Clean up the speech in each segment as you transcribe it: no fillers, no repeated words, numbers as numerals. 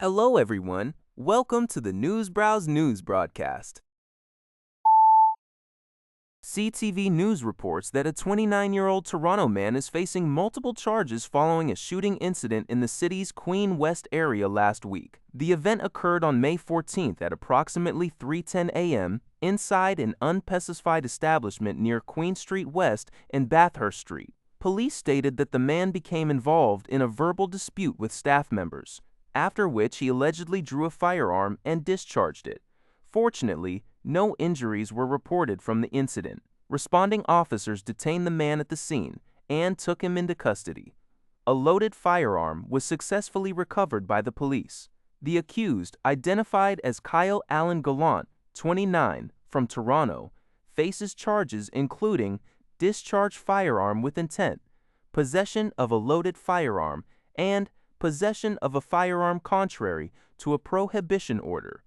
Hello, everyone. Welcome to the News Browse News broadcast. CTV News reports that a 29-year-old Toronto man is facing multiple charges following a shooting incident in the city's Queen West area last week. The event occurred on May 14th at approximately 3:10 a.m. inside an unspecified establishment near Queen Street West and Bathurst Street. Police stated that the man became involved in a verbal dispute with staff members, after which he allegedly drew a firearm and discharged it. Fortunately, no injuries were reported from the incident. Responding officers detained the man at the scene and took him into custody. A loaded firearm was successfully recovered by the police. The accused, identified as Kyle Allen Gallant, 29, from Toronto, faces charges including discharged firearm with intent, possession of a loaded firearm, and possession of a firearm contrary to a prohibition order.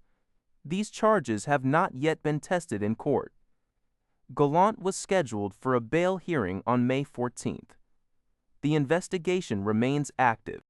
These charges have not yet been tested in court. Gallant was scheduled for a bail hearing on May 14th. The investigation remains active.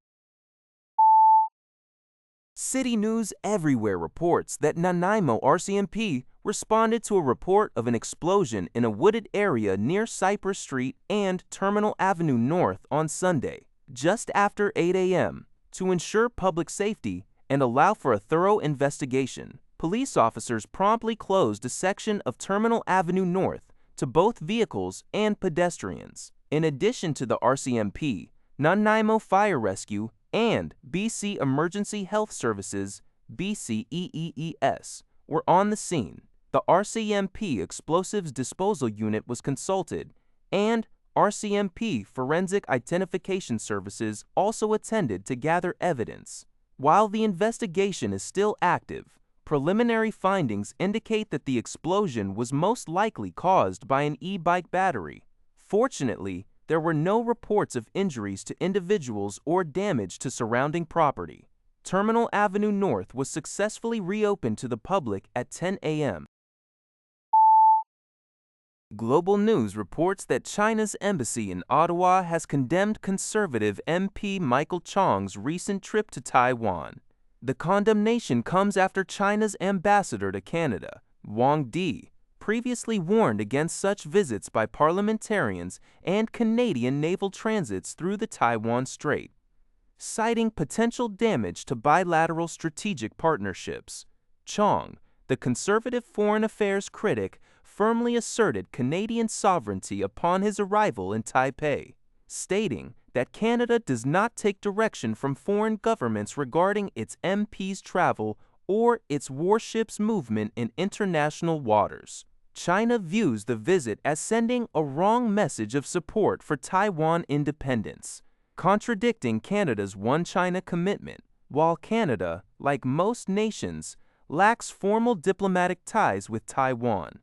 City News Everywhere reports that Nanaimo RCMP responded to a report of an explosion in a wooded area near Cypress Street and Terminal Avenue North on Sunday, just after 8 a.m., to ensure public safety and allow for a thorough investigation. Police officers promptly closed a section of Terminal Avenue North to both vehicles and pedestrians. In addition to the RCMP, Nanaimo Fire Rescue and BC Emergency Health Services (BCEEES) were on the scene. The RCMP Explosives Disposal Unit was consulted, and RCMP Forensic Identification Services also attended to gather evidence. While the investigation is still active, preliminary findings indicate that the explosion was most likely caused by an e-bike battery. Fortunately, there were no reports of injuries to individuals or damage to surrounding property. Terminal Avenue North was successfully reopened to the public at 10 a.m. Global News reports that China's embassy in Ottawa has condemned Conservative MP Michael Chong's recent trip to Taiwan. The condemnation comes after China's ambassador to Canada, Wang Di, previously warned against such visits by parliamentarians and Canadian naval transits through the Taiwan Strait, citing potential damage to bilateral strategic partnerships. Chong, the conservative foreign affairs critic, firmly asserted Canadian sovereignty upon his arrival in Taipei, stating that Canada does not take direction from foreign governments regarding its MP's travel or its warships' movement in international waters. China views the visit as sending a wrong message of support for Taiwan independence, contradicting Canada's One China commitment. While Canada, like most nations, lacks formal diplomatic ties with Taiwan,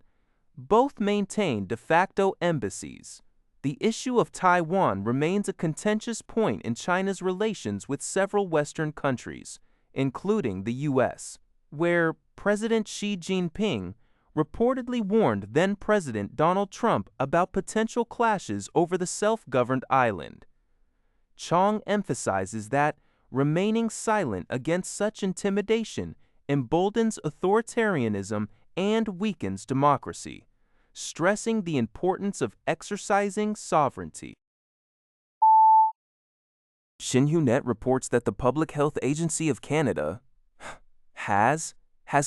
both maintain de facto embassies. The issue of Taiwan remains a contentious point in China's relations with several Western countries, including the U.S., where President Xi Jinping reportedly warned then-President Donald Trump about potential clashes over the self-governed island. Chong emphasizes that remaining silent against such intimidation emboldens authoritarianism and weakens democracy, stressing the importance of exercising sovereignty. Xinhuanet reports that the Public Health Agency of Canada has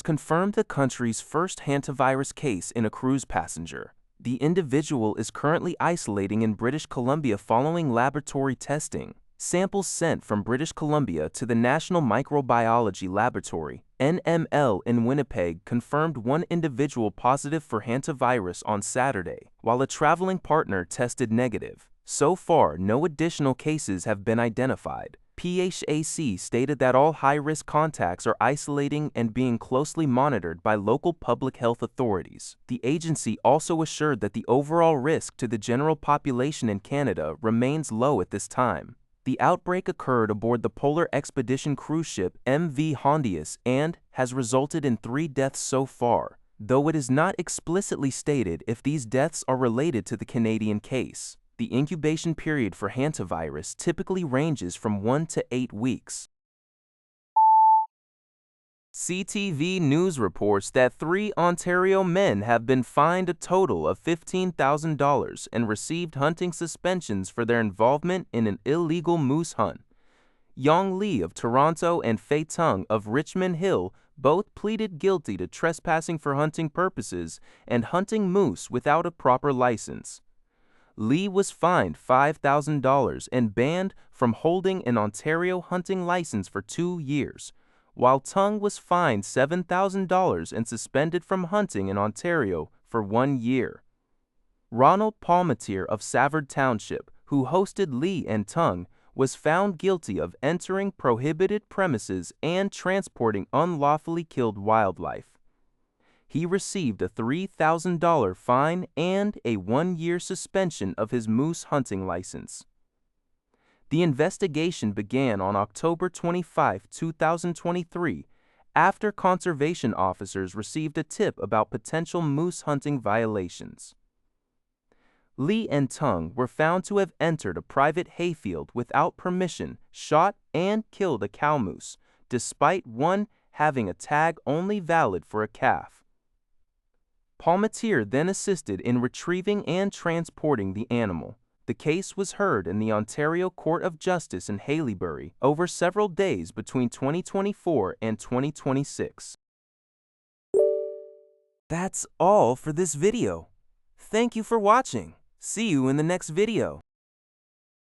confirmed the country's first hantavirus case in a cruise passenger. The individual is currently isolating in British Columbia following laboratory testing. Samples sent from British Columbia to the National Microbiology Laboratory, NML, in Winnipeg confirmed one individual positive for hantavirus on Saturday, while a traveling partner tested negative. So far, no additional cases have been identified. PHAC stated that all high-risk contacts are isolating and being closely monitored by local public health authorities. The agency also assured that the overall risk to the general population in Canada remains low at this time. The outbreak occurred aboard the polar expedition cruise ship MV Hondius and has resulted in 3 deaths so far, though it is not explicitly stated if these deaths are related to the Canadian case. The incubation period for hantavirus typically ranges from 1 to 8 weeks. CTV News reports that 3 Ontario men have been fined a total of $15,000 and received hunting suspensions for their involvement in an illegal moose hunt. Yong Lee of Toronto and Fei Tung of Richmond Hill both pleaded guilty to trespassing for hunting purposes and hunting moose without a proper license. Lee was fined $5,000 and banned from holding an Ontario hunting license for 2 years, while Tung was fined $7,000 and suspended from hunting in Ontario for 1 year. Ronald Palmatier of Savard Township, who hosted Lee and Tung, was found guilty of entering prohibited premises and transporting unlawfully killed wildlife. He received a $3,000 fine and a 1-year suspension of his moose hunting license. The investigation began on October 25, 2023, after conservation officers received a tip about potential moose hunting violations. Lee and Tung were found to have entered a private hayfield without permission, shot and killed a cow moose, despite one having a tag only valid for a calf. Palmatier then assisted in retrieving and transporting the animal. The case was heard in the Ontario Court of Justice in Haileybury over several days between 2024 and 2026. That's all for this video. Thank you for watching. See you in the next video.